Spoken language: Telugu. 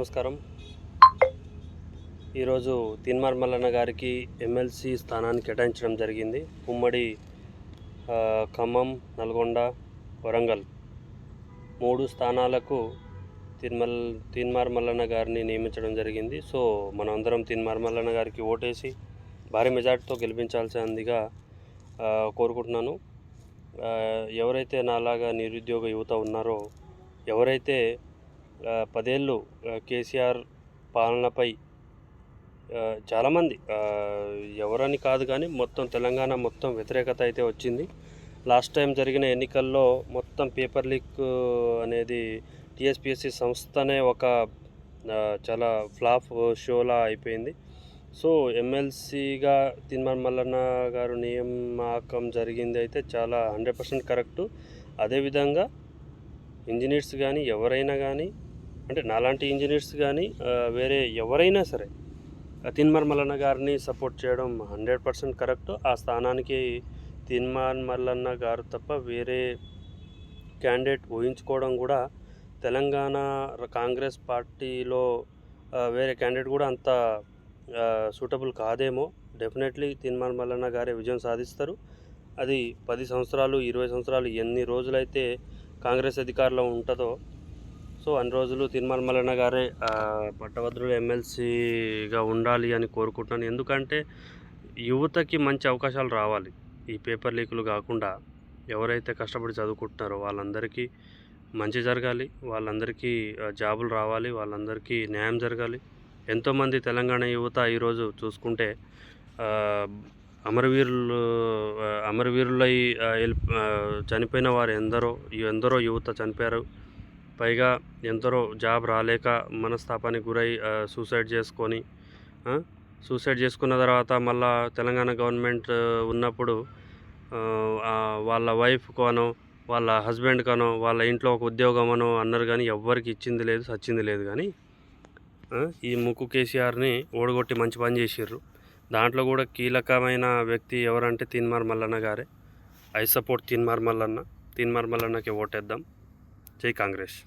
నమస్కారం. ఈరోజు తీన్మార్ మల్లన్న గారికి ఎమ్మెల్సీ స్థానాన్ని కేటాయించడం జరిగింది. ఉమ్మడి ఖమ్మం, నల్గొండ, వరంగల్ 3 స్థానాలకు తీన్మార్ మల్లన్న గారిని నియమించడం జరిగింది. సో మనమందరం తీన్మార్ మల్లన్న గారికి ఓటేసి భారీ మెజార్టీతో గెలిపించాల్సిందిగా కోరుకుంటున్నాను. ఎవరైతే నాలాగా నిరుద్యోగ యువత ఉన్నారో, ఎవరైతే 10 ఏళ్ళు కేసీఆర్ పాలనపై చాలామంది ఎవరని కాదు కానీ మొత్తం తెలంగాణ మొత్తం వ్యతిరేకత అయితే వచ్చింది. లాస్ట్ టైం జరిగిన ఎన్నికల్లో మొత్తం పేపర్ లీక్ అనేది టీఎస్పీఎస్సీ సంస్థనే ఒక చాలా ఫ్లాప్ షోలా అయిపోయింది. సో ఎమ్మెల్సీగా తీన్మార్ మల్లన్న గారు నియామకం జరిగింది అయితే చాలా 100% కరెక్టు. అదేవిధంగా ఇంజనీర్స్ కానీ ఎవరైనా కానీ, అంటే నాలాంటి ఇంజనీర్స్ కానీ వేరే ఎవరైనా సరే తీన్మార్ మల్లన్న గారిని సపోర్ట్ చేయడం 100% కరెక్ట్. ఆ స్థానానికి తీన్మార్ మల్లన్న గారు తప్ప వేరే క్యాండిడేట్ ఊహించుకోవడం కూడా తెలంగాణ కాంగ్రెస్ పార్టీలో వేరే క్యాండిడేట్ కూడా అంత సూటబుల్ కాదేమో. డెఫినెట్లీ తీన్మార్ మల్లన్న గారే విజయం సాధిస్తారు. అది 10 సంవత్సరాలు 20 సంవత్సరాలు ఎన్ని రోజులైతే కాంగ్రెస్ అధికారంలో ఉంటుందో, సో అన్ని రోజులు తీన్మార్ మల్లన్న గారే పట్టభద్రులు ఎమ్మెల్సీగా ఉండాలి అని కోరుకుంటున్నాను. ఎందుకంటే యువతకి మంచి అవకాశాలు రావాలి. ఈ పేపర్ లీకులు కాకుండా ఎవరైతే కష్టపడి చదువుకుంటున్నారో వాళ్ళందరికీ మంచి జరగాలి, వాళ్ళందరికీ జాబులు రావాలి, వాళ్ళందరికీ న్యాయం జరగాలి. ఎంతోమంది తెలంగాణ యువత ఈరోజు చూసుకుంటే అమరవీరులై చనిపోయిన వారు ఎందరో యువత చనిపోయారు. పైగా ఎందరో జాబ్ రాలేక మనస్తాపానికి గురై సూసైడ్ చేసుకున్న తర్వాత మళ్ళా తెలంగాణ గవర్నమెంట్ ఉన్నప్పుడు వాళ్ళ వైఫ్కో అనో వాళ్ళ హస్బెండ్కనో వాళ్ళ ఇంట్లో ఒక ఉద్యోగమనో అన్నారు కానీ ఎవ్వరికి ఇచ్చింది లేదు, సచ్చింది లేదు. కానీ ఈ ముక్కు కేసీఆర్ని ఓడగొట్టి మంచి పని చేసిర్రు. దాంట్లో కూడా కీలకమైన వ్యక్తి ఎవరంటే తీన్మార్ మల్లన్న గారే. ఐ సపోర్ట్ తీన్మార్ మల్లన్నకి ఓటేద్దాం. జై కాంగ్రెస్.